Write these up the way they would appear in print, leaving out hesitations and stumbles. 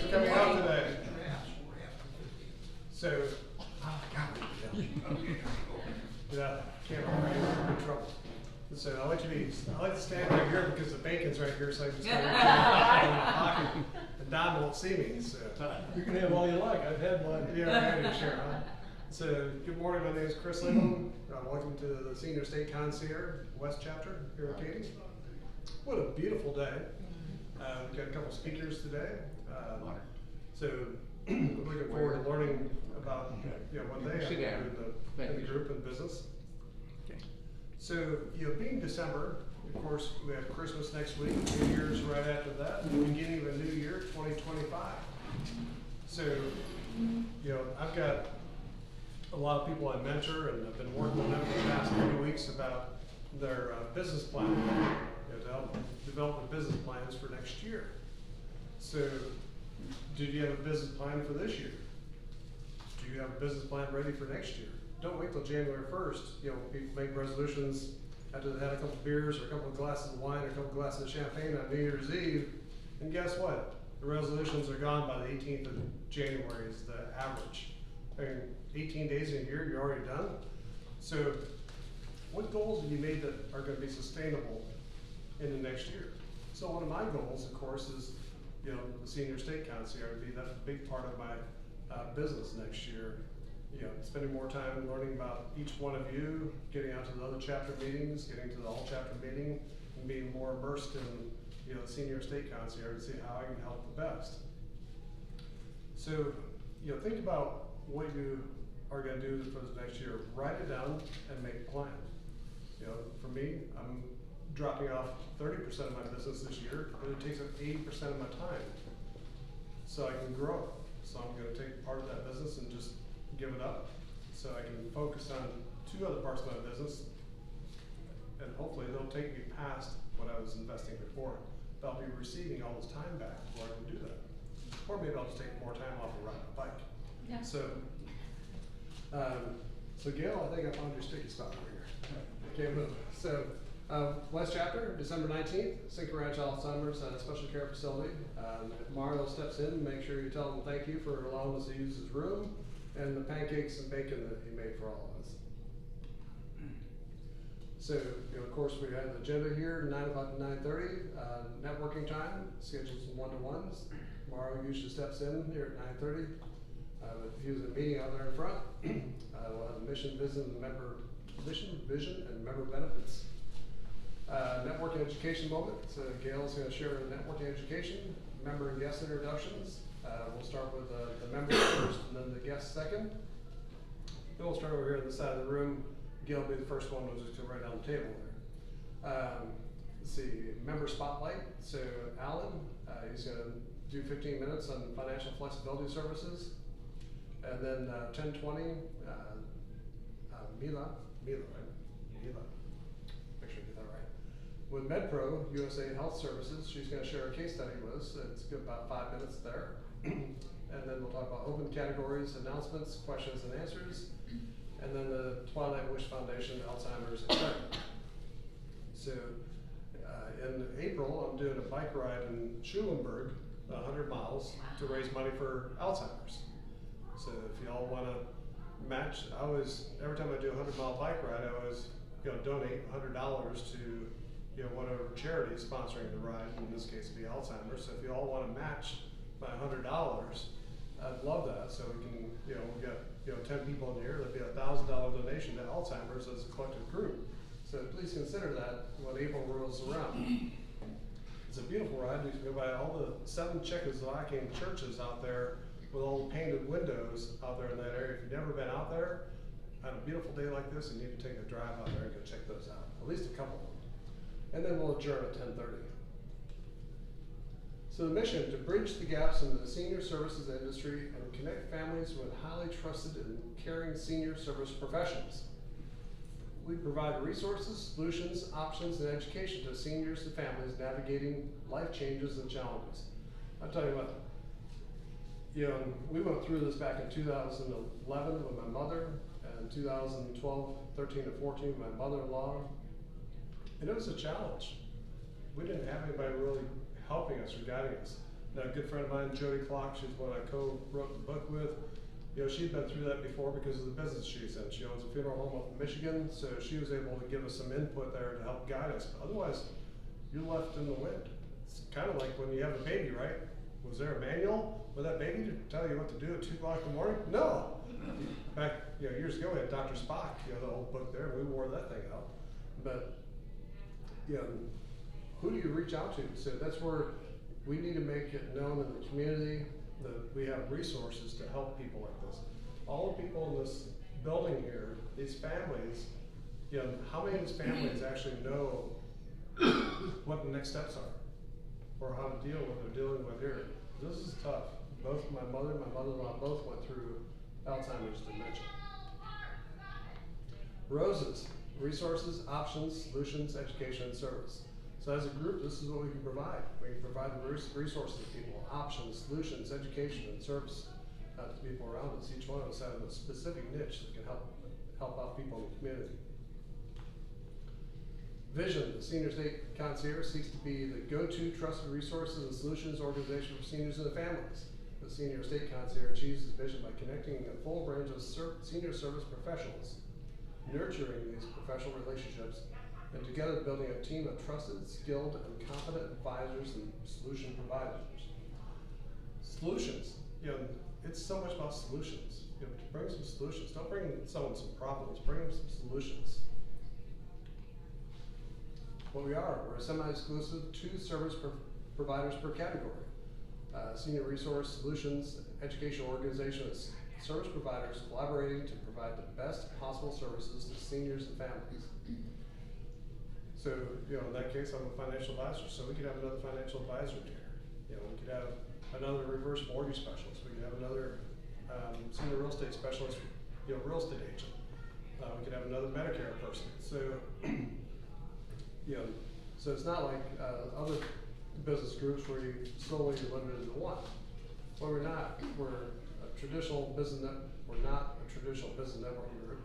for coming out today. So, yeah, camera in trouble. So I like to stand right here because the bacon's right here, so I can just kind of in my pocket, and Don won't see me. So You can have all you like. I've had one. yeah, right, sure. Huh? So good morning. My name is Chris Lincoln. Welcome to the Senior State Concierge West Chapter here in Katy. What a beautiful day. We've got a couple speakers today. So I'm looking forward to learning about what they have to do in the group and business. So, being December, of course, we have Christmas next week, New Year's right after that, and the beginning of a new year, 2025. So, I've got a lot of people I mentor, and I've been working with them for the past few weeks about their business plan, to help develop the business plans for next year. So, did you have a business plan for this year? Do you have a business plan ready for next year? Don't wait till January 1st. People make resolutions after they've had a couple of beers or a couple of glasses of wine or a couple of glasses of champagne on New Year's Eve. And guess what? The resolutions are gone by the 18th of January is the average. I mean, 18 days in a year, you're already done. So what goals have you made that are going to be sustainable in the next year? So one of my goals, of course, is the Senior State Concierge. That's a big part of my business next year. Spending more time learning about each one of you, getting out to the other chapter meetings, getting to the all chapter meeting, and being more immersed in the Senior State Concierge to see how I can help the best. So think about what you are going to do for the next year. Write it down and make a plan. For me, I'm dropping off 30% of my business this year, but it takes up 80% of my time, so I can grow it. So I'm going to take part of that business and just give it up so I can focus on two other parts of my business, and hopefully they'll take me past what I was investing before. But I'll be receiving all this time back before I can do that. Or maybe I'll just take more time off and ride my bike. Yeah. So Gail, I think I found your sticky spot over here. I can't move. So West Chapter, December 19th, Cinco Alzheimer's Special Care Facility. If Mario steps in, make sure you tell him thank you for allowing us to use his room and the pancakes and bacon that he made for all of us. So, of course, we have the agenda here, 9 o'clock to 9:30, networking time, schedule some one-to-ones. Mario usually steps in here at 9:30. He was in a meeting out there in front. We'll have a mission, vision, and member benefits. Networking education moment. So Gail's going to share the networking education, member and guest introductions. We'll start with the members first and then the guests second. Then we'll start over here on the side of the room. Gail will be the first one, we'll just go right down the table there. Let's see, member spotlight. So Alan, he's going to do 15 minutes on financial flexibility services. And then 10:20, Mila, right? Mila. Make sure I get that right. With MedPro USA Health Services, she's going to share a case study with us. It's good, about 5 minutes there. And then we'll talk about open categories, announcements, questions and answers. And then the Twilight Wish Foundation, Alzheimer's, etc. So in April, I'm doing a bike ride in Schulenburg, 100 miles, to raise money for Alzheimer's. So if y'all want to match, every time I do a 100-mile bike ride, I always donate $100 to whatever charity is sponsoring the ride. In this case, it'd be Alzheimer's. So if you all want to match my $100, I'd love that. So we can, we got 10 people in here. That'd be a $1,000 donation to Alzheimer's as a collective group. So please consider that when April rolls around. It's a beautiful ride. You can go by all the 7 Czechoslovakian churches out there with all the painted windows out there in that area. If you've never been out there on a beautiful day like this, you need to take a drive out there and go check those out. At least a couple of them. And then we'll adjourn at 10:30. So the mission, to bridge the gaps into the senior services industry and connect families with highly trusted and caring senior service professionals. We provide resources, solutions, options, and education to seniors and families navigating life changes and challenges. I'll tell you what, we went through this back in 2011 with my mother, and 2012, 13 to 14 with my mother-in-law, and it was a challenge. We didn't have anybody really helping us or guiding us. Now, a good friend of mine, Jody Clock, she's one I co-wrote the book with. You know, she'd been through that before because of the business she's in. She owns a funeral home up in Michigan, so she was able to give us some input there to help guide us. Otherwise, you're left in the wind. It's kind of like when you have a baby, right? Was there a manual for that baby to tell you what to do at 2 o'clock in the morning? No. Back, years ago, we had Dr. Spock, the old book there, and we wore that thing out. But, who do you reach out to? So that's where we need to make it known in the community that we have resources to help people like this. All the people in this building here, these families, how many of these families actually know what the next steps are or how to deal with what they're dealing with here? This is tough. Both my mother and my mother-in-law both went through Alzheimer's dementia. ROSES, resources, options, solutions, education, and service. So as a group, this is what we can provide. We can provide the resources to people, options, solutions, education, and service to people around us. Each one of us has a specific niche that can help out people in the community. Vision, the Senior State Concierge seeks to be the go-to trusted resources and solutions organization for seniors and their families. The Senior State Concierge achieves this vision by connecting a full range of senior service professionals, nurturing these professional relationships, and together building a team of trusted, skilled, and competent advisors and solution providers. Solutions, it's so much about solutions. To bring some solutions. Don't bring someone some problems, bring them some solutions. What we're a semi-exclusive 2 service providers per category. Senior resource solutions, educational organizations, service providers collaborating to provide the best possible services to seniors and families. So, in that case, I'm a financial advisor, so we could have another financial advisor here. We could have another reverse mortgage specialist. We could have another senior real estate specialist, real estate agent. We could have another Medicare person. So, so it's not like other business groups where you solely limited to one. Well, we're not. We're a traditional business. We're not a traditional business networking group.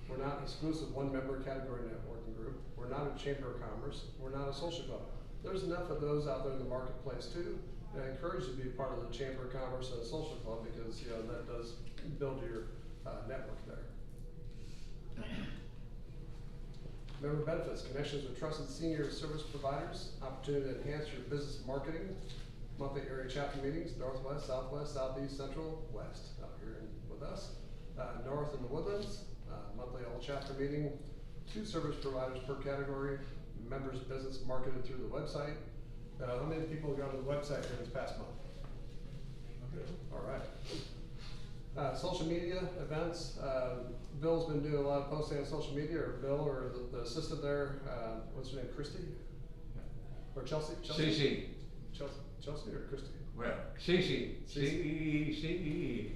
We're not an exclusive one-member category networking group. We're not a chamber of commerce. We're not a social club. There's enough of those out there in the marketplace too. And I encourage you to be a part of the chamber of commerce and a social club because that does build your network there. Member benefits, connections with trusted senior service providers, opportunity to enhance your business marketing, monthly area chapter meetings, Northwest, Southwest, Southeast, Central, West, out here with us, North in the Woodlands, monthly all chapter meeting, 2 service providers per category, members business marketed through the website. How many people got to the website here this past month? Okay. All right. Social media events. Bill's been doing a lot of posting on social media, or Bill, or the assistant there. What's her name? Christy? Or Chelsea? CC. Chelsea or Christy? Well, CC. C-E-C-E.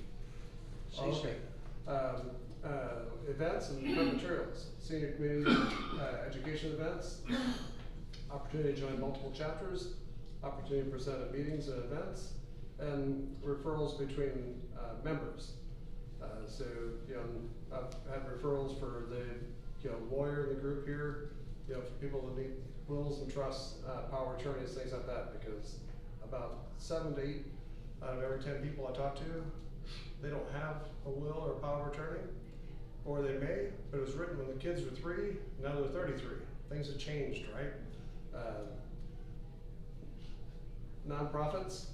Okay. Events and print materials. Senior community education events. Opportunity to join multiple chapters. Opportunity to present at meetings and events. And referrals between members. So, I've had referrals for the lawyer in the group here, for people that need wills and trusts, power of attorneys, things like that, because about 7 to 8 out of every 10 people I talk to, they don't have a will or a power of attorney, or they may, but it was written when the kids were 3, now they're 33. Things have changed, right? Nonprofits.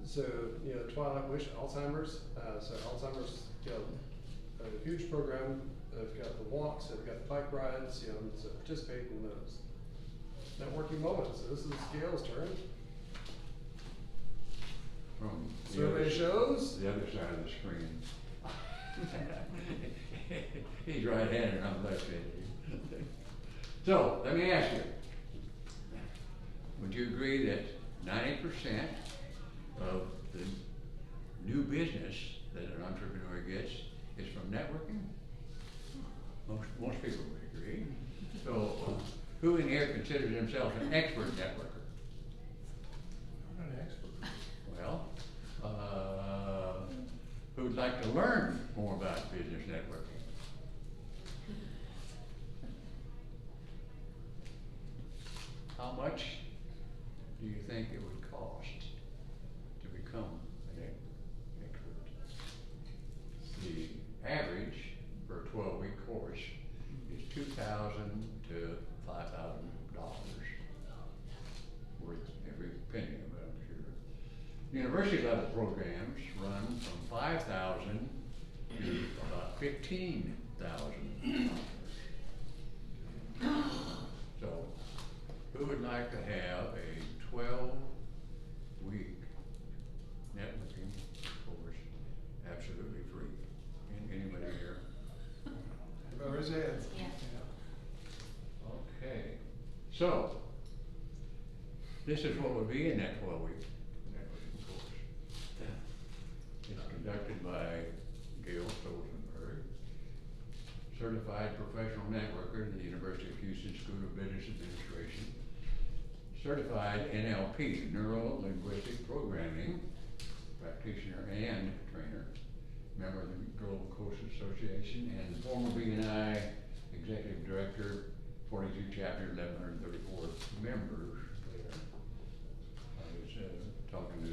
So, Twilight Wish, Alzheimer's. So Alzheimer's, a huge program. They've got the walks, they've got bike rides, so participate in those. Networking moments. So this is Gail's turn. From Survey shows. the other side of the screen. He's right-handed, I'm left-handed. So, let me ask you. Would you agree that 90% of the new business that an entrepreneur gets is from networking? Most people would agree. So, who in here considers themselves an expert networker? I'm not an expert. Well, who'd like to learn more about business networking? How much do you think it would cost? University level programs run from 5,000 to about 15,000. So, who would like to have a 12-week networking course absolutely free? Anybody here? Everybody raise your hands. Yeah. Okay, so, this is what would be in that 12-week networking course. It's conducted by Gail Stolzenberg, certified professional networker in the University of Houston School of Business Administration, certified NLP, Neuro Linguistic Programming practitioner and trainer, member of the Global Coast Association, and former BNI executive director, 42 chapter, 1134 members there. I was talking to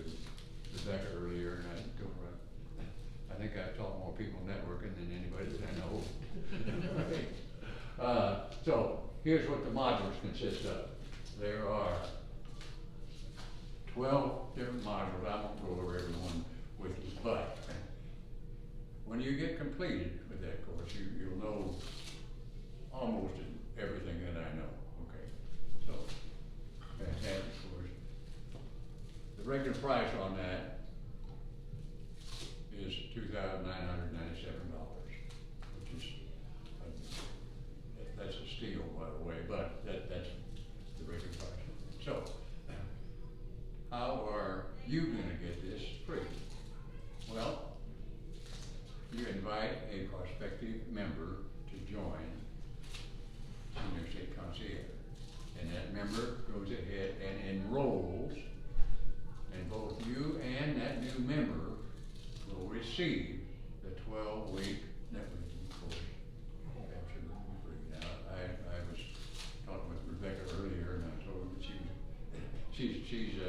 Rebecca earlier, and I told her, I think I've taught more people networking than anybody that I know. So, here's what the modules consist of. There are 12 different modules. I won't go over every one with you, but when you get completed with that course, you'll know almost everything that I know. Okay, so fantastic course. The regular price on that is $2,997, which is that's a steal, by the way, but that's the regular price. So, how are you gonna get this free? Well, you invite a prospective member to join Senior State Concierge, and that member goes ahead and enrolls, and both you and that new member will receive the 12-week networking course absolutely free. Now, I was talking with Rebecca earlier, and I told her that she's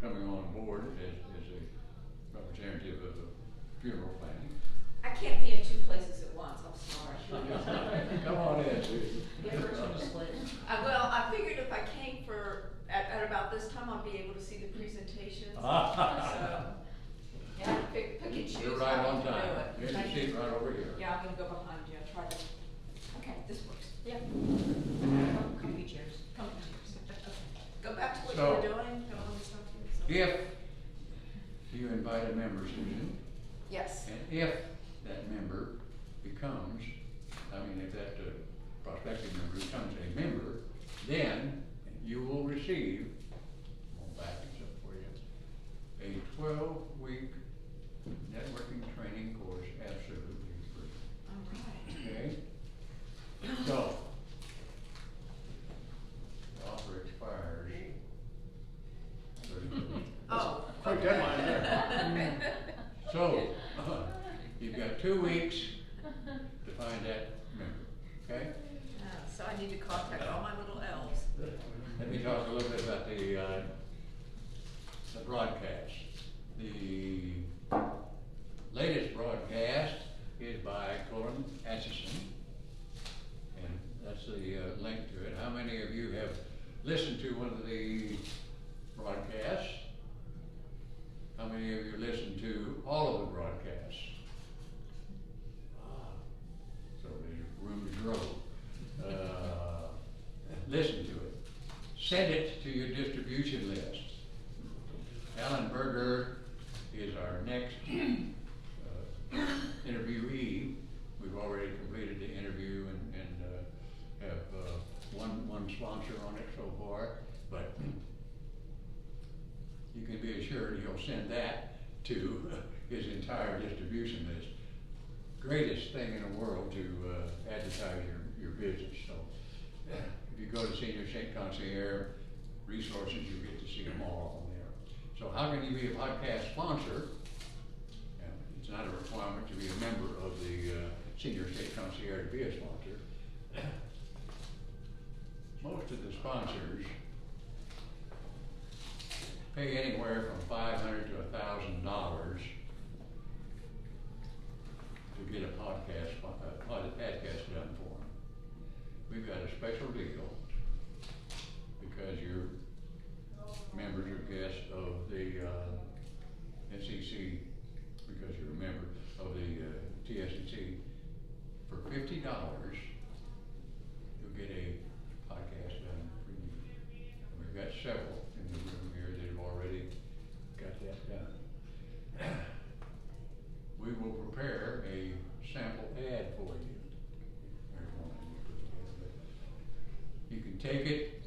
coming on board as a representative of the funeral planning. I can't be in two places at once, I'm sorry. Come on in, Susan. Well, I figured if I came at about this time, I'd be able to see the presentations. So, yeah, pick and choose. You're right how on you do time. it. Here's the seat right over here. Yeah, I'm gonna go behind you, I'll try to, okay, this works. Yeah. Comfy chairs. Comfy chairs. Okay. Go back to what you So, were doing, don't want to stop you. So. If you invite a member, Susan, Yes. and if that member becomes, if that prospective member becomes a member, then you will receive, I'll back this up for you, a 12-week networking training course absolutely free. All right. Okay? So, the offer expires 30 days. Oh. Quick deadline there. So, you've got 2 weeks to find that member, okay? So I need to contact all my little elves. Let me talk a little bit about the broadcast. The latest broadcast is by Colin Atchison, and that's the link to it. How many of you have listened to one of the broadcasts? How many of you listened to all of the broadcasts? So there's room to grow. Listen to it. Send it to your distribution list. Alan Berger is our next interviewee. We've already completed the interview and have one sponsor on it so far, but you can be assured he'll send that to his entire distribution list. Greatest thing in the world to advertise your business. So if you go to Senior State Concierge resources, you get to see them all on there. So how can you be a podcast sponsor? It's not a requirement to be a member of the Senior State Concierge to be a sponsor. Most of the sponsors pay anywhere from $500 to $1,000 to get a podcast done for them. We've got a special deal because you're members or guests of the SEC, because you're a member of the TSEC, for $50, you'll get a podcast done for you. And we've got several in the room here that have already got that done. We will prepare a sample ad for you. There's one I need to put together, but you can take it,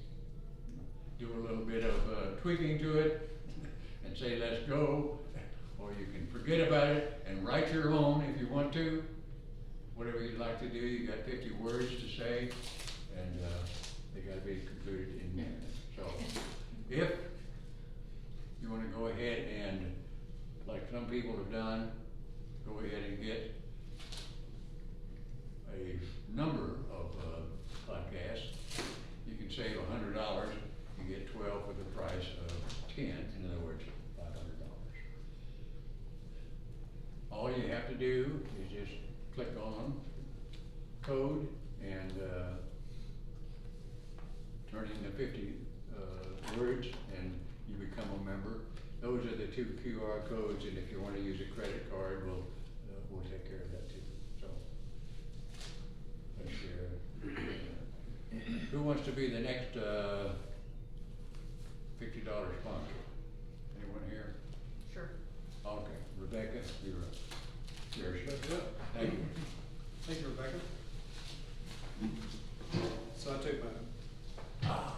do a little bit of tweaking to it, and say, let's go, or you can forget about it and write your own if you want to. Whatever you'd like to do, you got 50 words to say, and they gotta be concluded in minutes. So, if you wanna go ahead and, like some people have done, go ahead and get a number of podcasts, you can save $100, you get 12 for the price of 10, in other words, $500. All you have to do is just click on code and turn in the 50 words and you become a member. Those are the 2 QR codes, and if you want to use a credit card, we'll take care of that too. So, let's share. Who wants to be the next $50 sponsor? Anyone here? Sure. Okay, Rebecca, you're up. Cheers. Thank you. Thank you, Rebecca. So I took my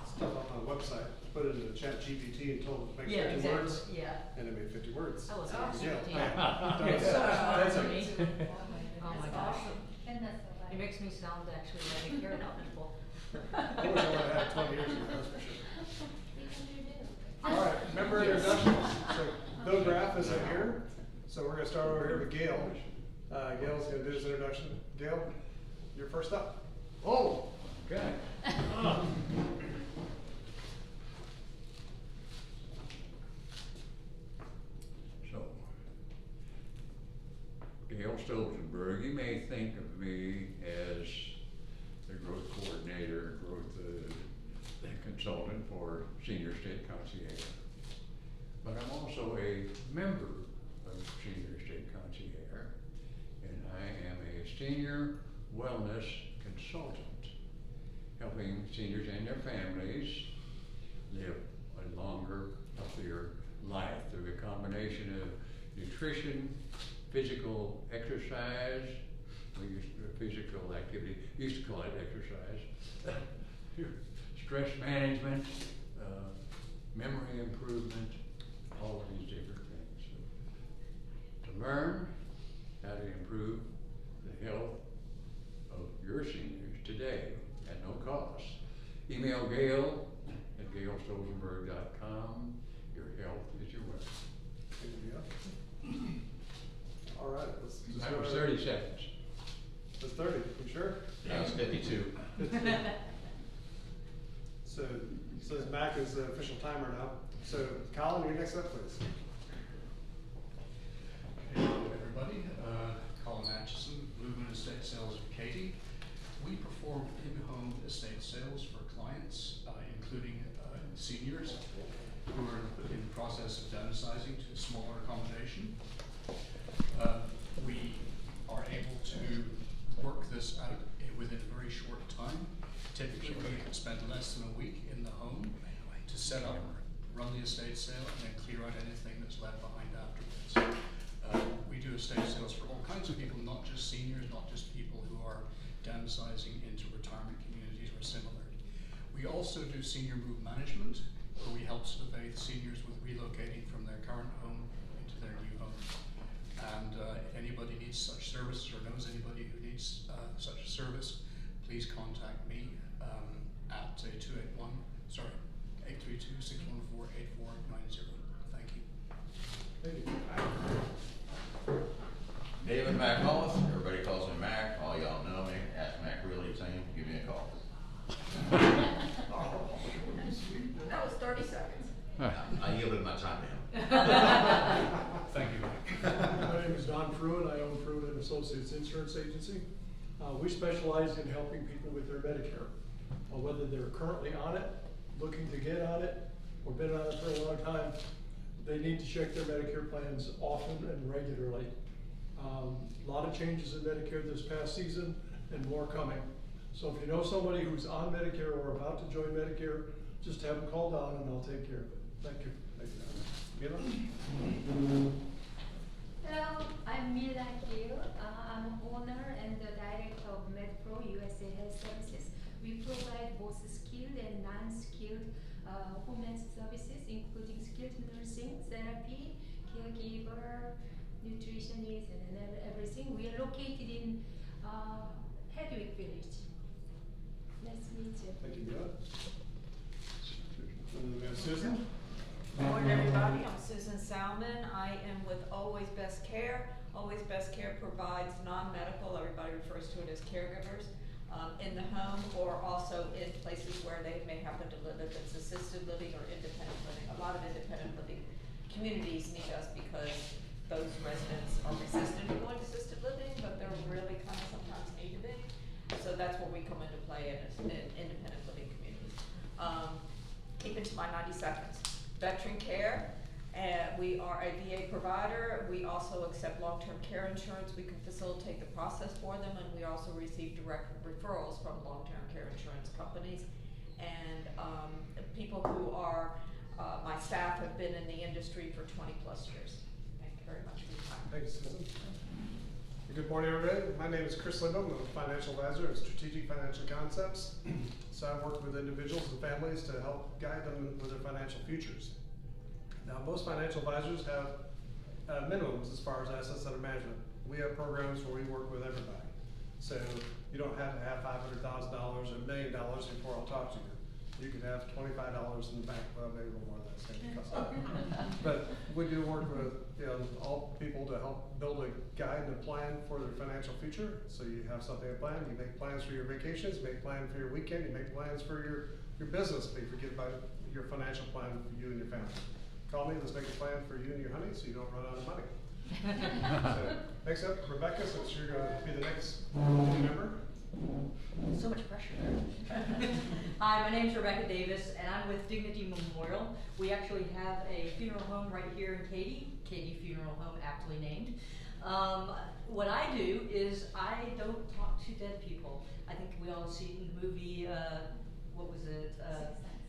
stuff off my website, put it into Chat GPT and told it to make 50 words, Yeah. and it made 50 words. I love So, that. yeah. It's so hard That's for it. me. Oh my gosh. And that's so It makes me sound actually like I care about people. I wish I would have had 20 years ago, that's for sure. All All right, member introductions. So Bill Graff isn't here, so we're gonna start over here with Gail. Gail's gonna do his introduction. Gail, you're first up. Oh, okay. So, Gail Stolzenberg, you may think of me as the growth coordinator, growth consultant for Senior State Concierge. But I'm also a member of Senior State Concierge, and I am a senior wellness consultant, helping seniors and their families live a longer, healthier life through a combination of nutrition, physical exercise, physical activity, used to call it exercise, stress management, memory improvement, all of these different things. So, to learn how to improve the health of your seniors today at no cost, email Gail at gailstolzenberg.com. Your health is your wealth. All right, let's. That was 30 seconds. That's 30, you sure? Yeah, it's 52. So Mac is the official timer now. So Colin, you're next up, please. Hello, everybody. Colin Atchison, Blueman Estate Sales of Katy. We perform in-home estate sales for clients, including seniors who are in the process of downsizing to a smaller accommodation. We are able to work this out within a very short time. Typically, we spend less than a week in the home to set up, run the estate sale, and then clear out anything that's left behind afterwards. We do estate sales for all kinds of people, not just seniors, not just people who are downsizing into retirement communities or similar. We also do senior move management, where we help survey the seniors with relocating from their current home into their new home. And if anybody needs such services or knows anybody who needs such a service, please contact me at 832-614-8490. Thank you. Thank you. David McMullis, everybody calls me Mac, all y'all know me, ask Mac really his name, give me a call. That was 30 seconds. I yielded my time to him. Thank you, Mike. My name is Don Fruin. I own Fruin and Associates Insurance Agency. We specialize in helping people with their Medicare, whether they're currently on it, looking to get on it, or been on it for a long time. they need to check their Medicare plans often and regularly. A lot of changes in Medicare this past season and more coming. So if you know somebody who's on Medicare or about to join Medicare, just have them call Don and I'll take care of it. Thank you. Thank you, Mila. Hello, I'm Mila Gill. I'm owner and the director of MedPro USA Health Services. We provide both skilled and non-skilled home health services, including skilled nursing, therapy, caregiver, nutritionist, and everything. We are located in Hedwig Village. Nice to meet you. Thank you, Mila. And then we have Susan. Good morning, everybody. I'm Susan Salmon. I am with Always Best Care. Always Best Care provides non-medical, everybody refers to it as caregivers, in the home or also in places where they may happen to live, if it's assisted living or independent living. A lot of independent living communities need us because those residents are resistant to going to assisted living, but they're really kind of sometimes need to be. So that's where we come into play in independent living communities. Keep it to my 90 seconds. Veteran care, we are a VA provider. We also accept long-term care insurance. We can facilitate the process for them, and we also receive direct referrals from long-term care insurance companies. And people who are, my staff have been in the industry for 20 plus years. Thank you very much for your time. Thank you, Susan. Good morning, everybody. My name is Chris Lindholm. I'm a financial advisor at Strategic Financial Concepts. So I work with individuals and families to help guide them with their financial futures. Now, most financial advisors have minimums as far as assets under management. We have programs where we work with everybody. So you don't have to have $500,000 or $1 million before I'll talk to you. You can have $25 in the bank, well, maybe a little more than that. But we do work with all people to help build a guide and a plan for their financial future. So you have something to plan. You make plans for your vacations, you make plans for your weekend, you make plans for your business, but you forget about your financial plan for you and your family. Call me, let's make a plan for you and your honey so you don't run out of money. So, next up, Rebecca, since you're going to be the next member. So much pressure there. Hi, my name's Rebecca Davis, and I'm with Dignity Memorial. We actually have a funeral home right here in Katy Funeral Home, aptly named. What I do is I don't talk to dead people. I think we all see it in the movie, what was it?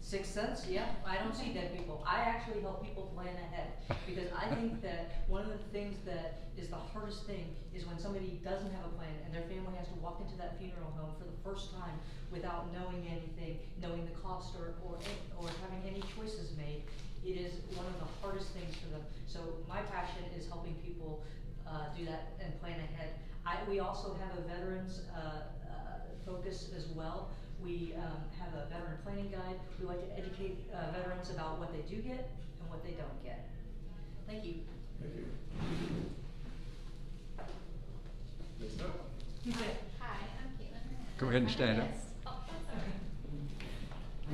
Sixth Sense, yeah. I don't see dead people. I actually help people plan ahead because I think that one of the things that is the hardest thing is when somebody doesn't have a plan and their family has to walk into that funeral home for the first time without knowing anything, knowing the cost or having any choices made. It is one of the hardest things for them. So my passion is helping people do that and plan ahead. We also have a veterans focus as well. We have a veteran planning guide. We like to educate veterans about what they do get and what they don't get. Thank you. Thank you. Next up. Hi, I'm Caitlin. Go ahead and stand up. Oh, that's all right.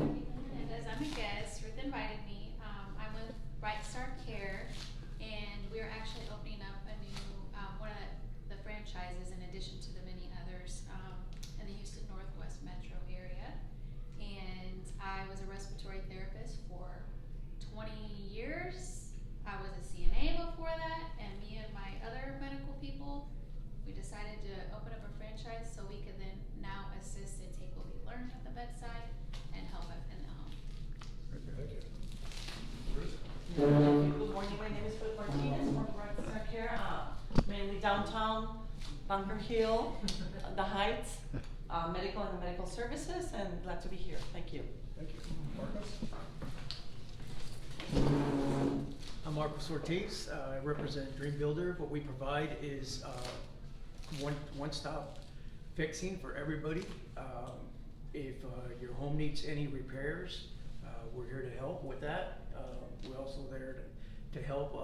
I'm Caitlin Hernandez. I'm a guest. Ruth invited me. I'm with Bright Star Care, and we're actually opening up a new one of the franchises in addition to the many others in the Houston Northwest metro area. And I was a respiratory therapist for 20 years. I was a CNA before that, and me and my other medical people, we decided to open up a franchise so we could then now assist and take what we learned at the bedside and help it in the home. Thank you. Bruce? Good morning, my name is Ruth Martinez from Bright Star Care, mainly downtown, Bunker Hill, the Heights, medical and medical services, and glad to be here. Thank you. Thank you. Marcos? I'm Marcos Ortiz. I represent Dream Builder. What we provide is one-stop fixing for everybody. If your home needs any repairs, we're here to help with that. We're also there to help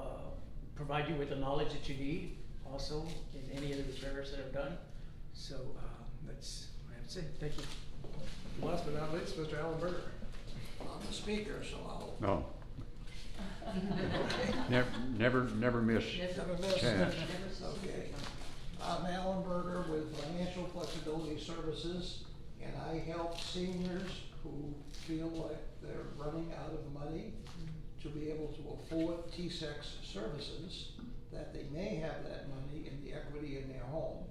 provide you with the knowledge that you need also in any of the repairs that are done. So that's what I have to say. Thank you. Last but not least, Mr. Alan Berger. I'm the speaker, so I'll No. Never miss never miss. chance. Okay. I'm Alan Berger with Financial Flexibility Services, and I help seniors who feel like they're running out of money to to be able to afford TSEC's services, that they may have that money in the equity in their home.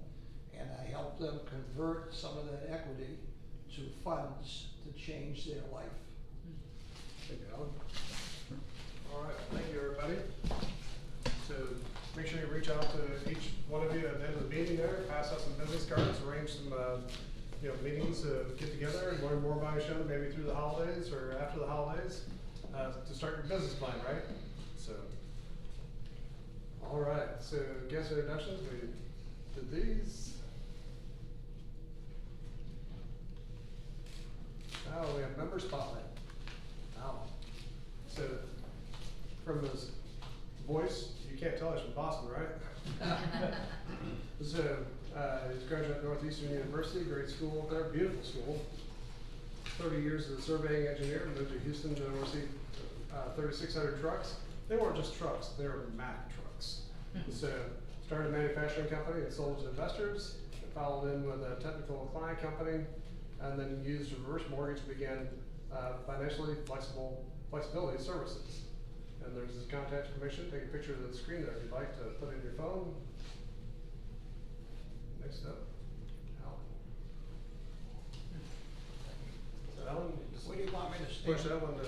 And I help them convert some of that equity to funds to change their life. Thank you, Alan. All right, thank you, everybody. So make sure you reach out to each one of you at the end of the meeting there, pass out some business cards, arrange some, meetings to get together and learn more about each other, maybe through the holidays or after the holidays, to start your business plan, right? So, all right, so guest introductions, we did these. Now we have member spotlight. Wow. So, from his voice, you can't tell he's from Boston, right? So, he's graduated Northeastern University, great school up there, beautiful school. 30 years as a surveying engineer, moved to Houston to oversee 3,600 trucks. They weren't just trucks, they were Mack trucks. So, started a manufacturing company and sold to investors, and followed in with a technical client company, and then used reverse mortgage to begin financially flexibility services. And there's his contact information. Take a picture of the screen there if you'd like to put it in your phone. Next up, Alan. So Alan, just Where do you want me to stand? push that one to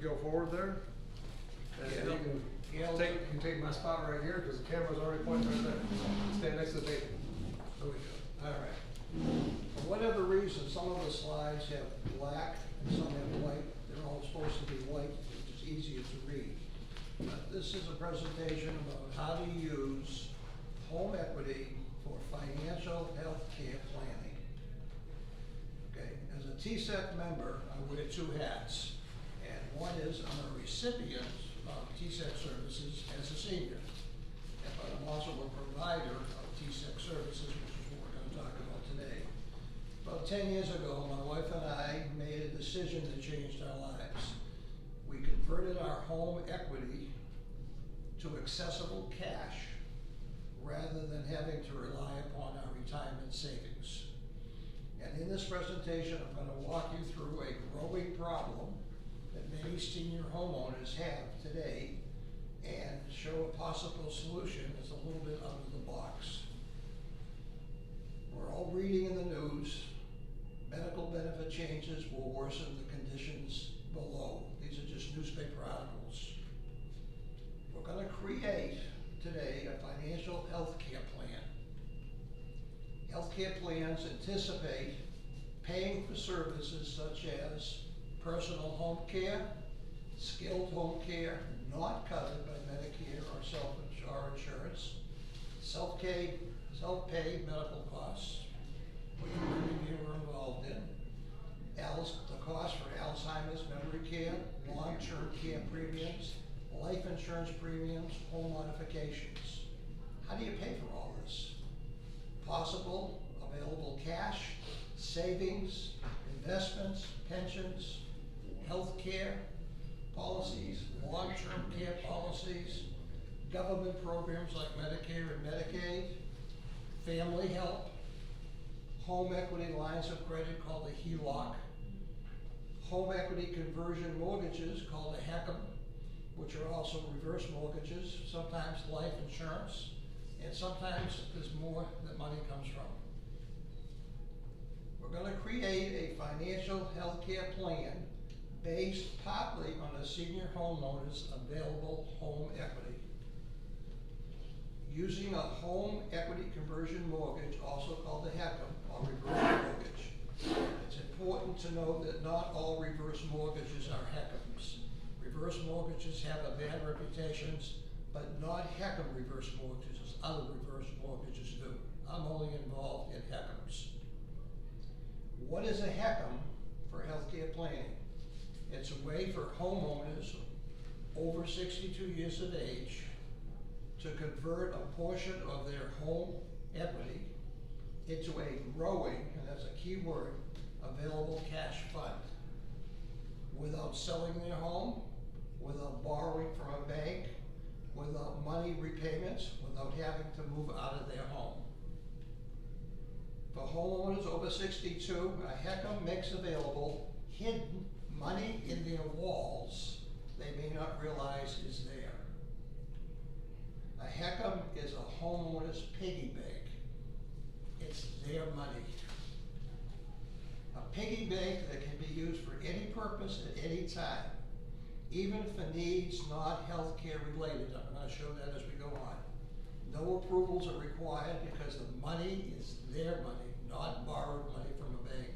go forward there. And Yeah. you can take my spot right here because the camera's already pointing right there. Stand next to the table. There we go. All right. For whatever reason, some of the slides have black and some have white. They're all supposed to be white, which is easier to read. But this is a presentation about how to use home equity for financial health care planning. Okay, as a TSEC member, I wear two hats. And one is I'm a recipient of TSEC services as a senior. But I'm also a provider of TSEC services, which is what we're going to talk about today. About 10 years ago, my wife and I made a decision that changed our lives. We converted our home equity to accessible cash rather than having to rely upon our retirement savings. And in this presentation, I'm going to walk you through a growing problem that many senior homeowners have today and show a possible solution that's a little bit out of the box. We're all reading in the news, medical benefit changes will worsen the conditions below. These are just newspaper articles. We're gonna create today a financial health care plan. Healthcare plans anticipate paying for services such as personal home care, skilled home care, not covered by Medicare or insurance, self-pay medical costs, which many of you are involved in, the cost for Alzheimer's, memory care, long-term care premiums, life insurance premiums, home modifications. How do you pay for all this? Possible, available cash, savings, investments, pensions, health care policies, long-term care policies, government programs like Medicare and Medicaid, family help, home equity lines of credit called the HELOC, home equity conversion mortgages called the HECM, which are also reverse mortgages, sometimes life insurance, and sometimes there's more that money comes from. We're going to create a financial health care plan based partly on a senior homeowner's available home equity. Using a home equity conversion mortgage, also called the HECM, or reverse mortgage. It's important to note that not all reverse mortgages are HECMs. Reverse mortgages have a bad reputations, but not HECM reverse mortgages. Other reverse mortgages do. I'm only involved in HECMs. What is a HECM for healthcare planning? It's a way for homeowners over 62 years of age to convert a portion of their home equity into a growing, and that's a key word, available cash fund without selling their home, without borrowing from a bank, without money repayments, without having to move out of their home. For homeowners over 62, a HECM makes available hidden money in their walls they may not realize is there. A HECM is a homeowner's piggy bank. It's their money. A piggy bank that can be used for any purpose at any time, even for needs not healthcare related. I'm going to show that as we go on. No approvals are required because the money is their money, not borrowed money from a bank.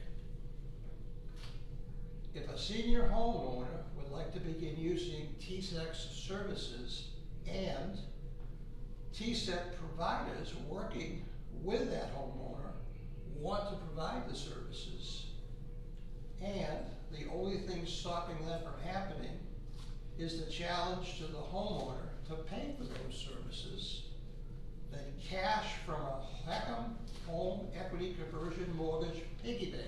If a senior homeowner would like to begin using TSEC's services and TSEC providers working with that homeowner want to provide the services, and the only thing stopping that from happening is the challenge to the homeowner to pay for those services, then cash from a HECM home equity conversion mortgage piggy bank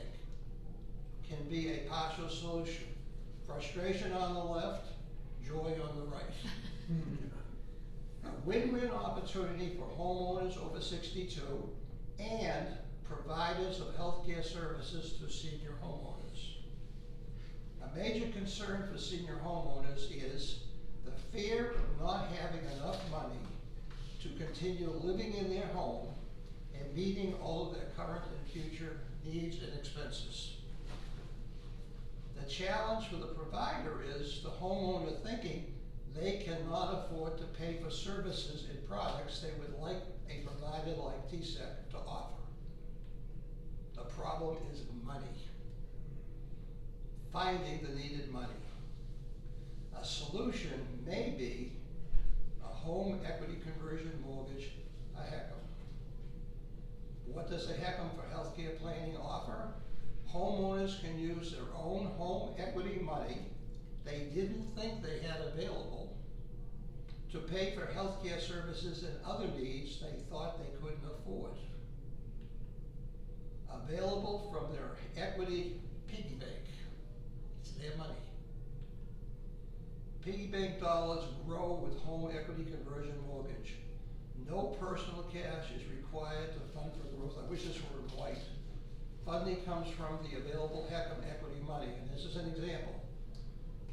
can be a partial solution. Frustration on the left, joy on the right. A win-win opportunity for homeowners over 62 and providers of healthcare services to senior homeowners. A major concern for senior homeowners is the fear of not having enough money to continue living in their home and meeting all of their current and future needs and expenses. The challenge for the provider is the homeowner thinking they cannot afford to pay for services and products they would like a provider like TSEC to offer. The problem is money. Finding the needed money. A solution may be a home equity conversion mortgage, a HECM. What does a HECM for healthcare planning offer? Homeowners can use their own home equity money they didn't think they had available to pay for healthcare services and other needs they thought they couldn't afford. Available from their equity piggy bank. It's their money. Piggy bank dollars grow with home equity conversion mortgage. No personal cash is required to fund for growth. I wish this were in white. Funding comes from the available HECM equity money, and this is an example.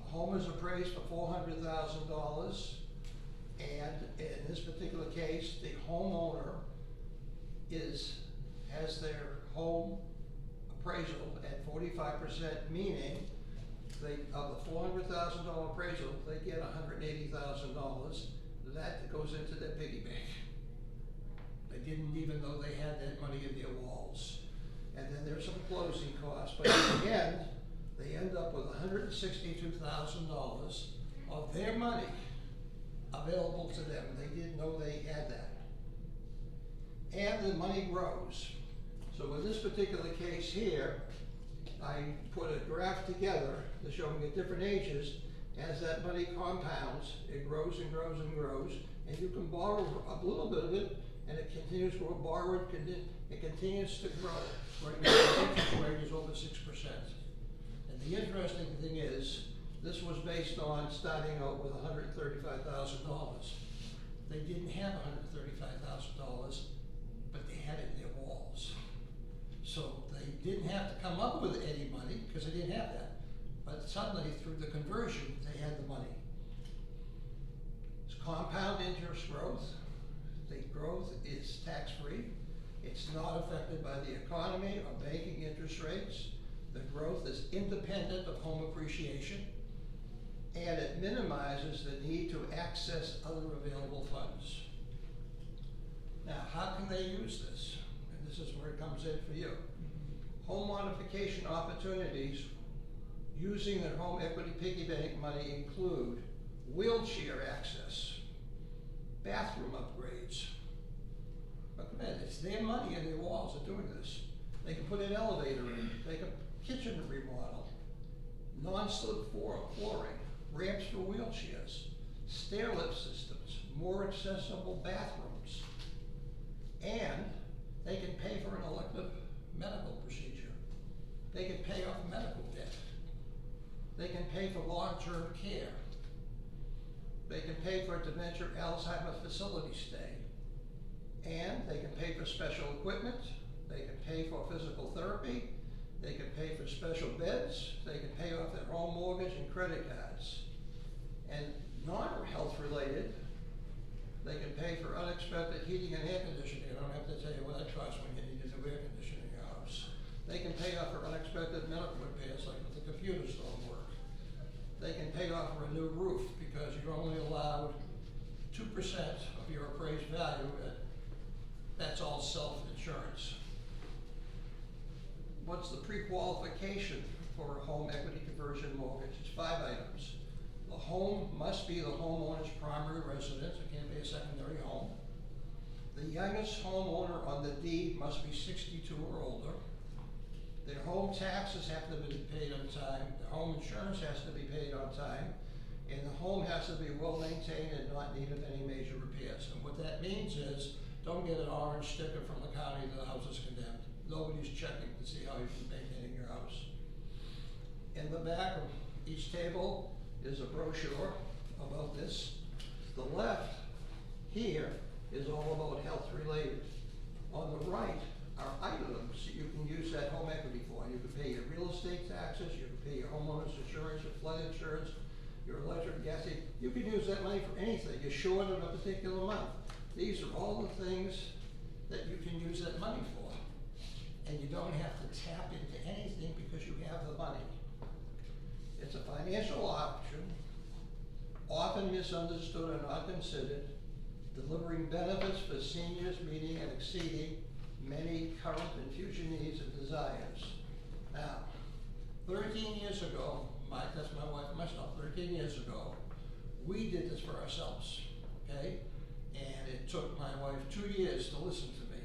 A home is appraised for $400,000, and in this particular case, the homeowner has their home appraisal at 45%, meaning of the $400,000 appraisal, they get $180,000. That goes into their piggy bank. They didn't even know they had that money in their walls. And then there's some closing costs, but in the end, they end up with $162,000 of their money available to them. They didn't know they had that. And the money grows. So in this particular case here, I put a graph together to show them at different ages. As that money compounds, it grows and grows and grows, and you can borrow a little bit of it, and it continues to grow. It continues to grow. Right now, the interest rate is over 6%. And the interesting thing is, this was based on starting out with $135,000. They didn't have $135,000, but they had it in their walls. So they didn't have to come up with any money because they didn't have that. But suddenly, through the conversion, they had the money. It's compound interest growth. The growth is tax-free. It's not affected by the economy or banking interest rates. The growth is independent of home appreciation, and it minimizes the need to access other available funds. Now, how can they use this? And this is where it comes in for you. Home modification opportunities using their home equity piggy bank money include wheelchair access, bathroom upgrades. Look at that, it's their money and their walls are doing this. They can put an elevator in, they can kitchen remodel, non-slip flooring, ramps for wheelchairs, stair lift systems, more accessible bathrooms, and they can pay for an elective medical procedure. They can pay off medical debt. They can pay for long-term care. They can pay for a dementia Alzheimer facility stay. And they can pay for special equipment. They can pay for physical therapy. They can pay for special beds. They can pay off their home mortgage and credit cards. And non-health related, they can pay for unexpected heating and air conditioning. I don't have to tell you what that costs when you need a new air conditioner in your house. They can pay off for unexpected medical repairs, like if the computers don't work. They can pay off for a new roof because you're only allowed 2% of your appraised value. That's all self-insurance. What's the pre-qualification for a home equity conversion mortgage? It's 5 items. The home must be the homeowner's primary residence. It can't be a secondary home. The youngest homeowner on the deed must be 62 or older. Their home taxes have to be paid on time. The home insurance has to be paid on time. And the home has to be well maintained and not need of any major repairs. And what that means is, don't get an orange sticker from the county that the house is condemned. Nobody's checking to see how you're maintaining your house. In the back of each table is a brochure about this. The left here is all about health related. On the right are items you can use that home equity for. You can pay your real estate taxes, you can pay your homeowner's insurance, your flood insurance, your electric, gas, you can use that money for anything. You're short of a particular month. These are all the things that you can use that money for. And you don't have to tap into anything because you have the money. It's a financial option, often misunderstood and not considered, delivering benefits for seniors, meeting and exceeding many current and future needs and desires. Now, 13 years ago, Mike, that's my wife and myself, 13 years ago, we did this for ourselves, okay? And it took my wife 2 years to listen to me.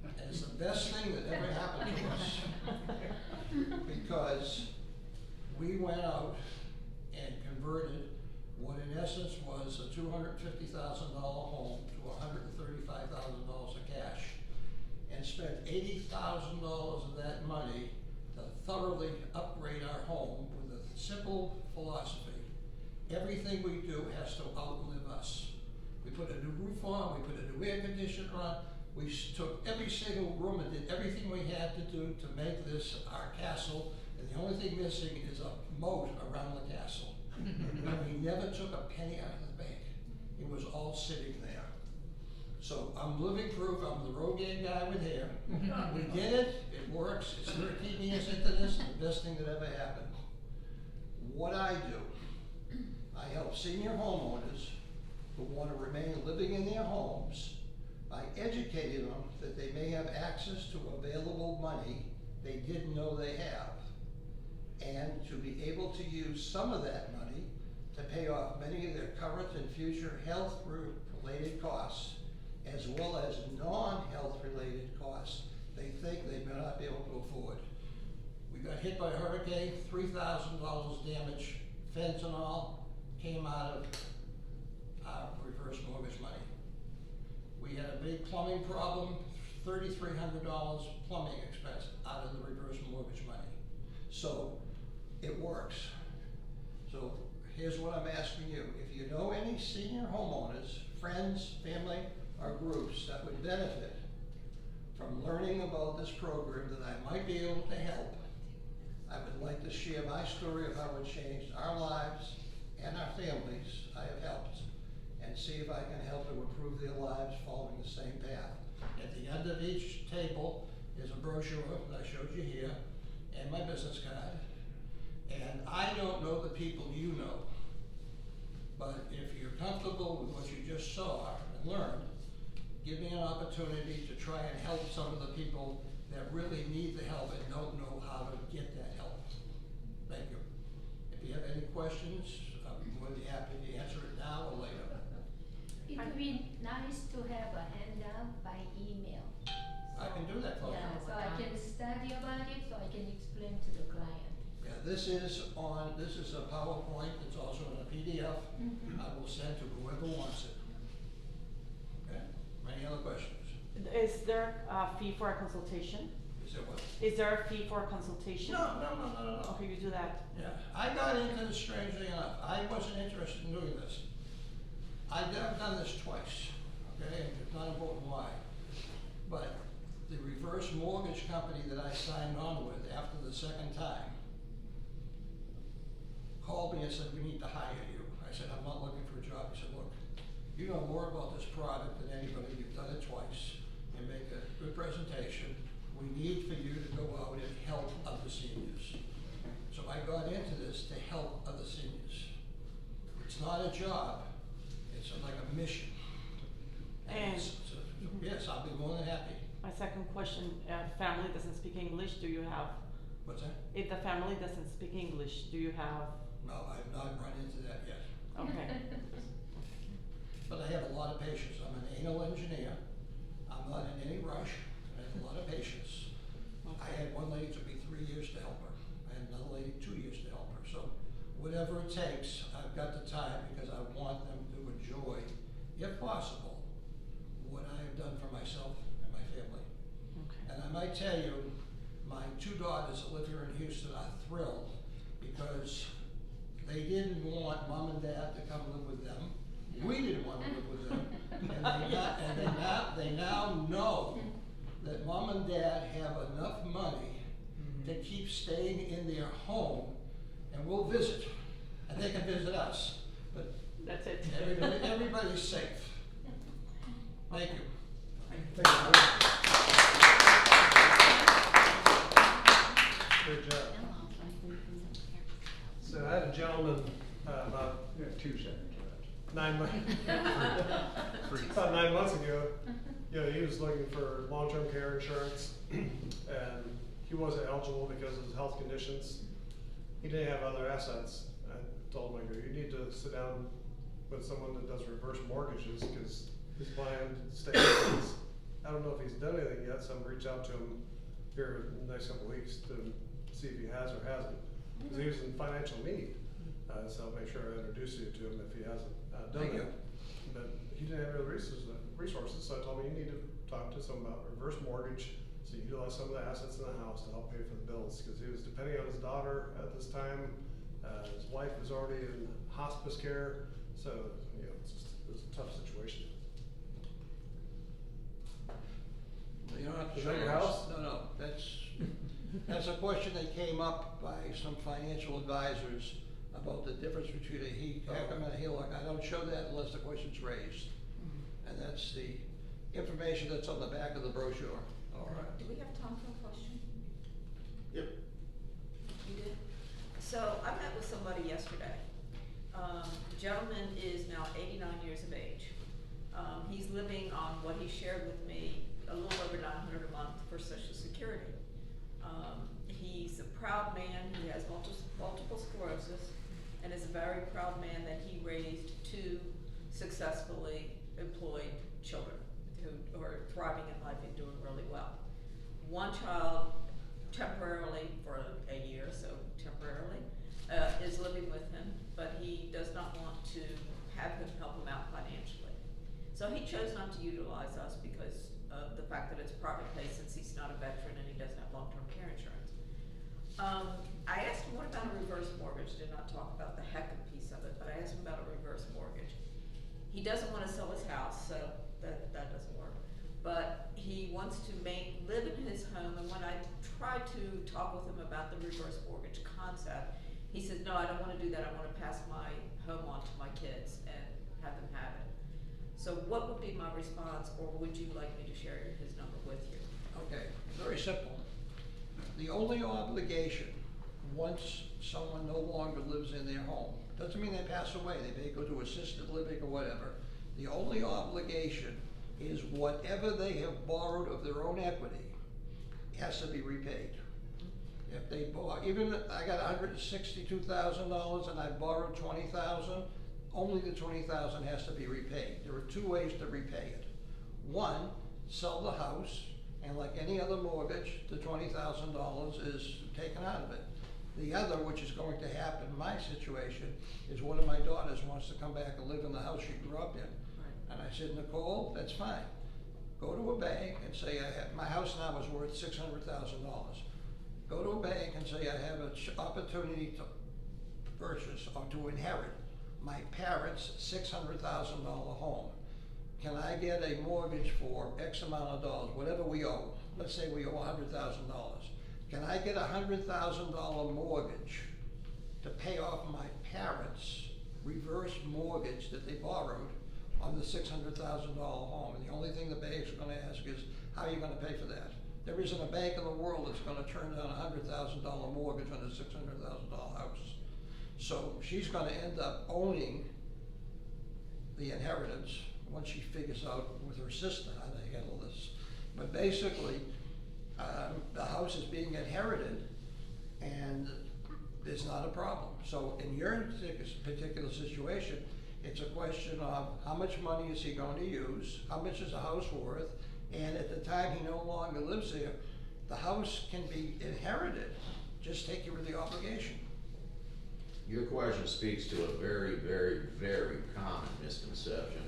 And it's the best thing that ever happened to us. Because we went out and converted what in essence was a $250,000 home to $135,000 of cash, and spent $80,000 of that money to thoroughly upgrade our home with a simple philosophy. Everything we do has to outlive us. We put a new roof on, we put a new air conditioner on, we took every single room and did everything we had to do to make this our castle, and the only thing missing is a moat around the castle. And we never took a penny out of the bank. It was all sitting there. So I'm living proof, I'm the Rogaine guy with hair. We did it, it works, it's 13 years into this, and the best thing that ever happened. What I do, I help senior homeowners who want to remain living in their homes by educating them that they may have access to available money they didn't know they have, and to be able to use some of that money to pay off many of their current and future health-related costs, as well as non-health related costs they think they may not be able to afford. We got hit by a hurricane, $3,000 damage, fentanyl came out of our reverse mortgage money. We had a big plumbing problem, $3,300 plumbing expense out of the reverse mortgage money. So it works. So here's what I'm asking you. If you know any senior homeowners, friends, family, or groups that would benefit from learning about this program that I might be able to help, I would like to share my story of how it changed our lives and our families I have helped, and see if I can help to improve their lives following the same path. At the end of each table is a brochure that I showed you here, and my business card. And I don't know the people you know, but if you're comfortable with what you just saw and learned, give me an opportunity to try and help some of the people that really need the help and don't know how to get that help. Thank you. If you have any questions, I'll be more than happy to answer it now or later. It would be nice to have a handout by email. I can do that for you. Yeah, so I can study about it, so I can explain to the client. Yeah, this is a PowerPoint, it's also in a PDF. I will send to whoever wants it. Okay, any other questions? Is there a fee for a consultation? Is there what? Is there a fee for a consultation? No. Okay, you do that. Yeah, I got into this strangely enough. I wasn't interested in doing this. I've done this twice, okay, and it's not important why. But the reverse mortgage company that I signed on with after the second time called me and said, we need to hire you. I said, I'm not looking for a job. He said, look, you know more about this product than anybody. You've done it twice. You make a good presentation. We need for you to go out and help other seniors. So I got into this to help other seniors. It's not a job, it's like a mission. And- Yes, I'll be more than happy. My second question, family doesn't speak English, do you have, What's that? if the family doesn't speak English, do you have, No, I've not run into that yet. okay. But I have a lot of patience. I'm an anal engineer. I'm not in any rush. I have a lot of patience. I had one lady, it took me 3 years to help her. I had another lady, 2 years to help her. So whatever it takes, I've got the time because I want them to enjoy, if possible, what I have done for myself and my family. Okay. And I might tell you, my 2 daughters that live here in Houston are thrilled because they didn't want mom and dad to come live with them. We didn't want to live with them. And they now know that mom and dad have enough money to keep staying in their home, and we'll visit, and they can visit us. But That's it. everybody's safe. Thank you. Thank you. Good job. So I had a gentleman, about You have 2 seconds left. 9 months, about 9 months ago, he was looking for long-term care insurance, and he wasn't eligible because of his health conditions. He didn't have other assets. I told him, I go, you need to sit down with someone that does reverse mortgages, because his plan stays. I don't know if he's done anything yet, so I'm gonna reach out to him here in the next couple of weeks to see if he has or hasn't, because he was in financial need. So I'll make sure I introduce you to him if he hasn't done Thank you. that. But he didn't have other resources, so I told him you need to talk to someone about reverse mortgage, so you utilize some of the assets in the house to help pay for the bills, because he was depending on his daughter at this time. His wife was already in hospice care, so it was a tough situation. You don't have to Is show that your us. house? No, that's a question that came up by some financial advisors about the difference between a HECM and a HELOC. I don't show that unless the question's raised. And that's the information that's on the back of the brochure. All right. Do we have time for a question? Yep. You did? So I met with somebody yesterday. The gentleman is now 89 years of age. He's living on what he shared with me, a little over $900 a month for Social Security. He's a proud man. He has multiple sclerosis, and is a very proud man that he raised 2 successfully employed children who are thriving in life and doing really well. One child temporarily for a year, so temporarily, is living with him, but he does not want to have him help him out financially. So he chose not to utilize us because of the fact that it's private pay, since he's not a veteran and he doesn't have long-term care insurance. I asked him, what about a reverse mortgage? Did not talk about the HECM piece of it, but I asked him about a reverse mortgage. He doesn't want to sell his house, so that doesn't work. But he wants to live in his home, and when I tried to talk with him about the reverse mortgage concept, he said, no, I don't want to do that. I want to pass my home on to my kids and have them have it. So what would be my response, or would you like me to share his number with you? Okay, very simple. The only obligation, once someone no longer lives in their home, doesn't mean they pass away, they may go to assisted living or whatever. The only obligation is whatever they have borrowed of their own equity has to be repaid. If they borrow, even I got $162,000 and I borrowed $20,000, only the $20,000 has to be repaid. There are 2 ways to repay it. One, sell the house, and like any other mortgage, the $20,000 is taken out of it. The other, which is going to happen in my situation, is one of my daughters wants to come back and live in the house she grew up in. Right. And I said, Nicole, that's fine. Go to a bank and say, my house now is worth $600,000. Go to a bank and say, I have an opportunity to purchase or to inherit my parents' $600,000 home. Can I get a mortgage for X amount of dollars, whatever we owe? Let's say we owe $100,000. Can I get a $100,000 mortgage to pay off my parents' reverse mortgage that they borrowed on the $600,000 home. And the only thing the bank's gonna ask is, how are you gonna pay for that? There isn't a bank in the world that's gonna turn down a $100,000 mortgage on a $600,000 house. So she's gonna end up owning the inheritance once she figures out with her sister how to handle this. But basically, the house is being inherited and there's not a problem. So in your particular situation, it's a question of how much money is he going to use, how much is the house worth, and at the time he no longer lives there, the house can be inherited. Just take care of the obligation. Your question speaks to a very, very, very common misconception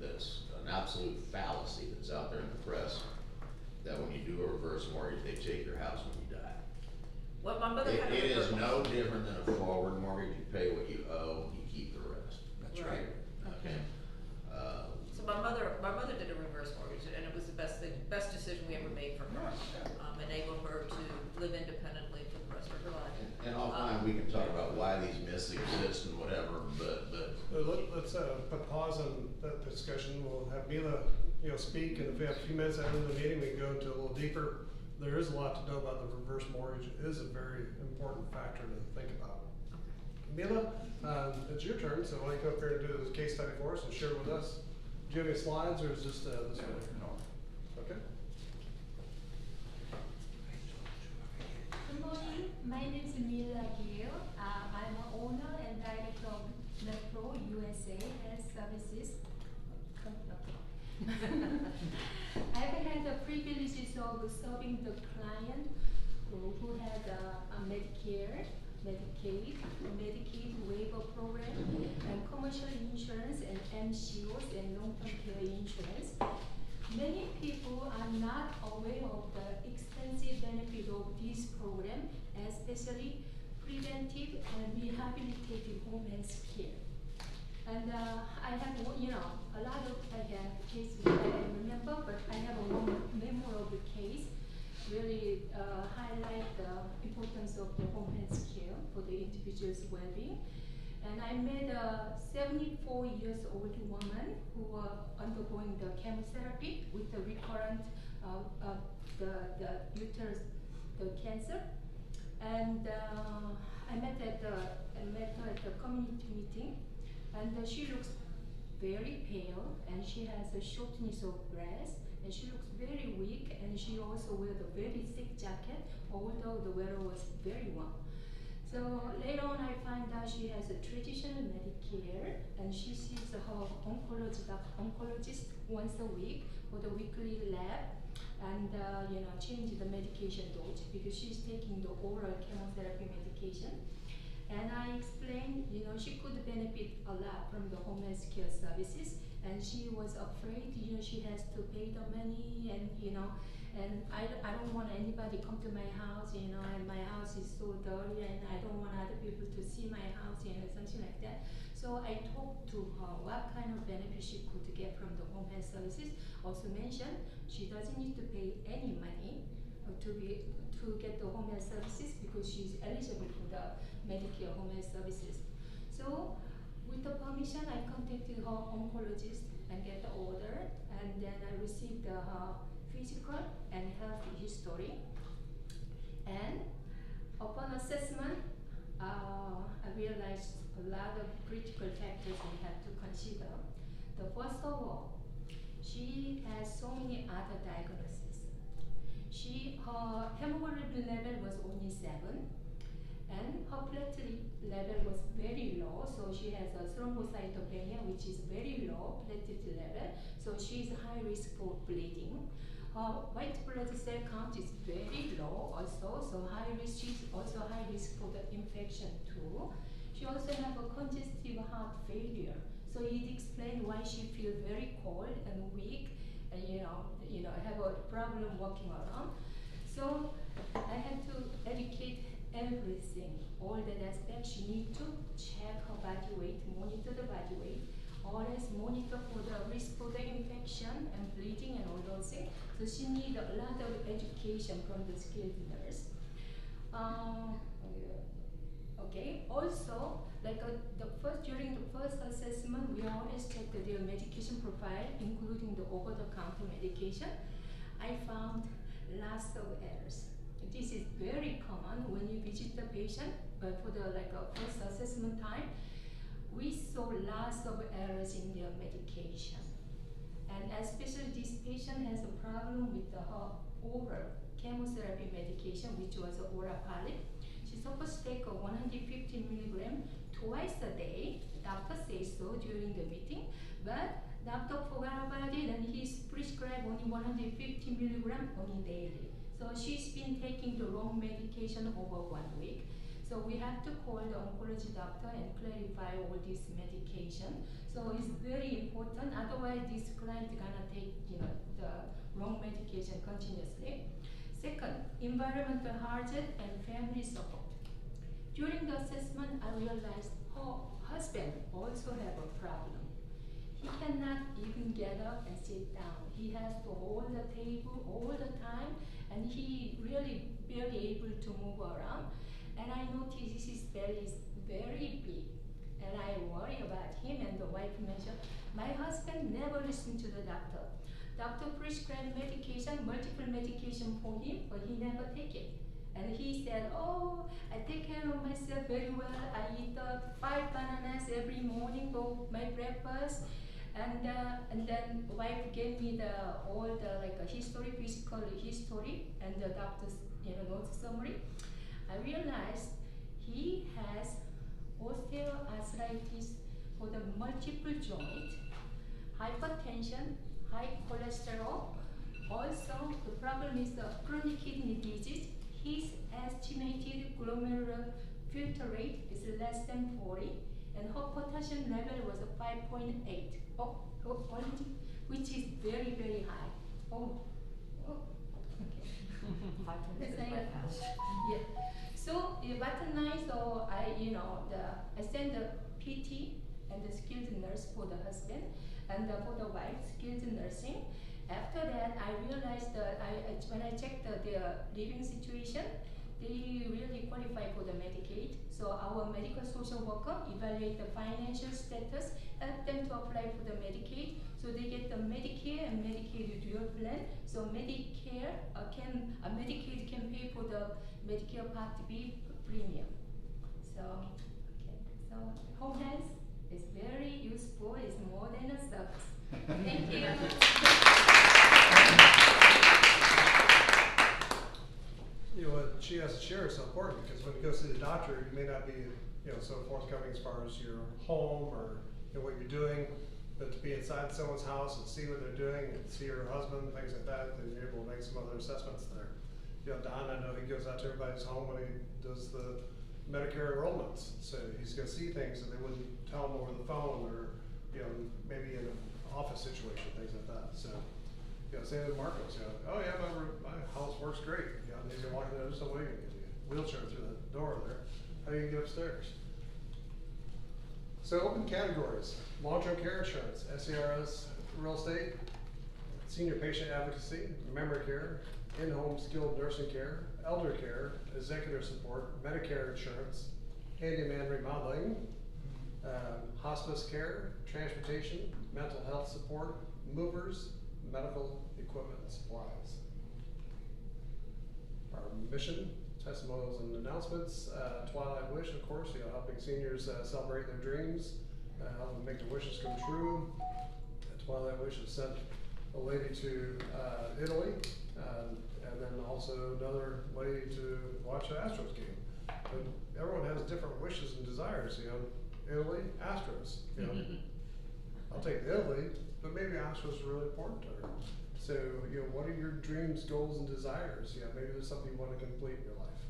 that's an absolute fallacy that's out there in the press, that when you do a reverse mortgage, they take your house when you die. Well, my mother had a It is reverse- no different than a forward mortgage. You pay what you owe, you keep the rest. That's Right. right. Okay? So my mother did a reverse mortgage, and it was the best decision we ever made for her. Enable her to live independently for the rest of her life. And offline, we can talk about why these myths exist and whatever, but Let's put pause on that discussion. We'll have Mila, speak, and if we have a few minutes after the meeting, we can go into a little deeper. There is a lot to know about the reverse mortgage. It is a very important factor to think about. Mila, it's your turn, so why don't you go up here and do this case study for us and share it with us? Do you have any slides, or is just this one? Okay. Good morning, my name is Mila Gill. I'm an owner and director of Metro USA Health Services. I've had the privileges of serving the client who had a Medicare, Medicaid waiver program, and commercial insurance and MCOs and long-term care insurance. Many people are not aware of the extensive benefit of this program, especially preventive and rehabilitative home health care. And I have, a lot of cases that I remember, but I have one memorable case really highlight the importance of the home health care for the individual's well-being. And I met a 74 years old woman who was undergoing the chemotherapy with the recurrent the uterus, the cancer. And I met her at the community meeting, and she looks very pale, and she has a shortness of breath, and she looks very weak, and she also wears a very thick jacket, although the weather was very warm. So later on I find out she has a traditional Medicare, and she sees her oncologist once a week for the weekly lab, and change the medication dose because she's taking the oral chemotherapy medication. And I explained, she could benefit a lot from the home health care services, and she was afraid, she has to pay the money, and and I don't want anybody come to my house, and my house is so dirty, and I don't want other people to see my house, something like that. So I talked to her what kind of benefit she could get from the home health services. Also mentioned she doesn't need to pay any money to get the home health services because she's eligible for the Medicare home health services. So with the permission, I contacted her oncologist and get the order, and then I received her physical and health history. And upon assessment, I realized a lot of critical factors we have to consider. The first of all, she has so many other diagnoses. Her hemoglobin level was only 7, and her platelet level was very low, so she has a thrombocytopenia, which is very low platelet level, so she is high risk for bleeding. Her white blood cell count is very low also, so she's also high risk for the infection too. She also has a congestive heart failure, so it explains why she feels very cold and weak, and have a problem walking around. So I had to educate everything, all the aspects. She needs to check her body weight, monitor the body weight, always monitor for the risk for the infection and bleeding and all those things. So she needs a lot of education from the skilled nurse. Okay, also, during the first assessment, we always check their medication profile, including the over-the-counter medication. I found lots of errors. This is very common when you visit the patient, but for the first assessment time, we saw lots of errors in their medication. And especially this patient has a problem with her oral chemotherapy medication, which was oral polyp. She's supposed to take a 150 milligram twice a day. Doctor says so during the meeting, but doctor forgot about it and he's prescribed only 150 milligram only daily. So she's been taking the wrong medication over 1 week. So we have to call the oncology doctor and clarify all this medication. So it's very important. Otherwise, this client gonna take the wrong medication continuously. Second, environmental hazard and family support. During the assessment, I realized her husband also have a problem. He cannot even get up and sit down. He has to hold the table all the time, and he really barely able to move around. And I noticed his belly is very big, and I worry about him. And the wife mentioned, my husband never listened to the doctor. Doctor prescribed medication, multiple medication for him, but he never take it. And he said, oh, I take care of myself very well. I eat 5 bananas every morning for my breakfast. And then wife gave me all the history, physical history, and the doctor's notes summary. I realized he has osteoarthritis for the multiple joint, hypertension, high cholesterol. Also, the problem is the chronic kidney disease. His estimated glomerular filter rate is less than 40, and her potassium level was 5.8. Which is very, very high. Okay. 5.6 That's is like- bypass. Yeah. So bottom line, so I send the PT and the skilled nurse for the husband, and for the wife, skilled nursing. After that, I realized that when I checked their living situation, they really qualify for the Medicaid. So our medical social worker evaluate the financial status, help them to apply for the Medicaid. So they get the Medicare and Medicaid dual plan. So Medicaid can pay for the Medicare Part B premium. So home health is very useful. It's more than a service. Thank you. What she has to share is so important, because when you go see the doctor, you may not be, so forthcoming as far as your home or what you're doing, but to be inside someone's house and see what they're doing and see her husband, things like that, then you're able to make some other assessments there. Don, I know he goes out to everybody's home when he does the Medicare enrollments, so he's gonna see things that they wouldn't tell him over the phone, or maybe in an office situation, things like that. So same with Marcos. Oh yeah, my house works great. And he's gonna walk in there, there's no way you're gonna get a wheelchair through the door there. How do you get upstairs? So open categories: long-term care insurance, SERS, real estate, senior patient advocacy, memory care, in-home skilled nursing care, elder care, executive support, Medicare insurance, handyman remodeling, hospice care, transportation, mental health support, movers, medical equipment and supplies. Our mission, testimonials and announcements, Twilight Wish, of course, helping seniors celebrate their dreams, helping make their wishes come true. Twilight Wish has sent a lady to Italy, and then also another lady to watch the Astros game. But everyone has different wishes and desires, Italy, Astros, I'll take the Italy, but maybe Astros are really important to her. So, what are your dreams, goals, and desires? Maybe there's something you want to complete in your life.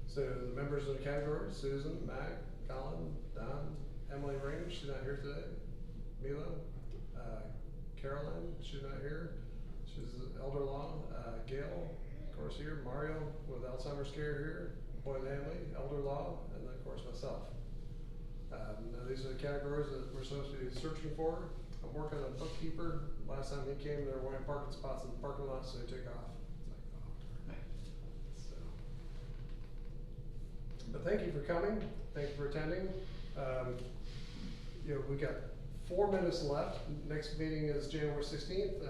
So the members of the category: Susan, Mac, Colin, Don, Emily Ring, she's not here today. Mila, Caroline, she's not here. She's elder law. Gail, of course, here. Mario with Alzheimer's care here. Boyd Hanley, elder law, and then of course myself. Now these are the categories that we're supposed to be searching for. I'm working on a bookkeeper. Last time he came, there weren't parking spots in the parking lot, so he took off. It's like, oh, darn. So But thank you for coming, thank you for attending. We got 4 minutes left. Next meeting is January 16th.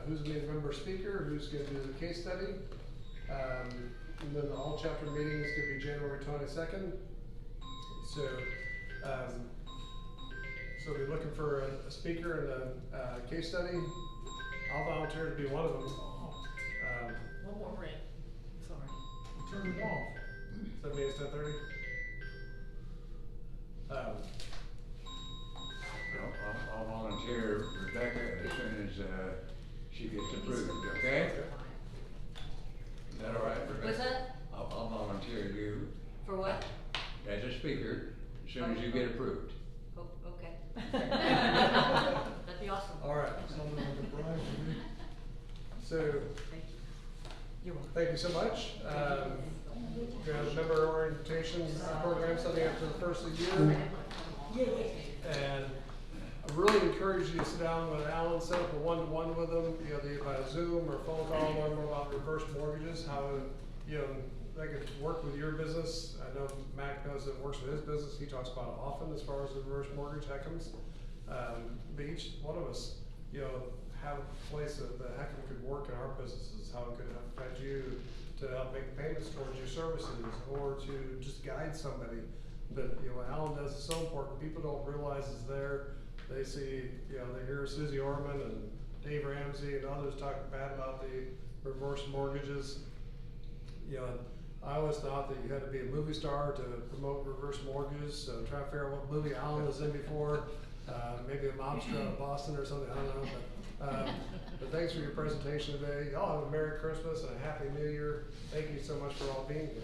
Who's gonna be the member speaker? Who's gonna do the case study? And then the all chapter meeting is gonna be January 22nd. So we're looking for a speaker and a case study. I'll volunteer to be one of them. One more ring, sorry. Turn it off. Does that mean it's 10:30? I'll volunteer Rebecca as soon as, she gets approved, okay? Is that all right, Rebecca? What's that? I'll volunteer you For what? as a speaker as soon as you get approved. Oh, okay. That'd be awesome. All right. Sounded like a bribe to me. So, Thank you. You're welcome. thank you so much. We have a member orientation program starting after the first of the year. And I really encourage you to sit down with Alan, set up a one-to-one with him, either by Zoom or phone call, learn more about reverse mortgages, how, they could work with your business. I know Mac knows it works with his business. He talks about it often as far as the reverse mortgage HECMs. But each one of us, have a place that the HECM could work in our businesses, how it could affect you to help make payments towards your services or to just guide somebody. But, what Alan does is so important. People don't realize it's there. They see, they hear Susie Orman and Dave Ramsey and others talking bad about the reverse mortgages. I always thought that you had to be a movie star to promote reverse mortgages, so try to figure out what movie Alan was in before, maybe a mobster out of Boston or something, I don't know. But thanks for your presentation today. Y'all have a Merry Christmas and a Happy New Year. Thank you so much for all being here.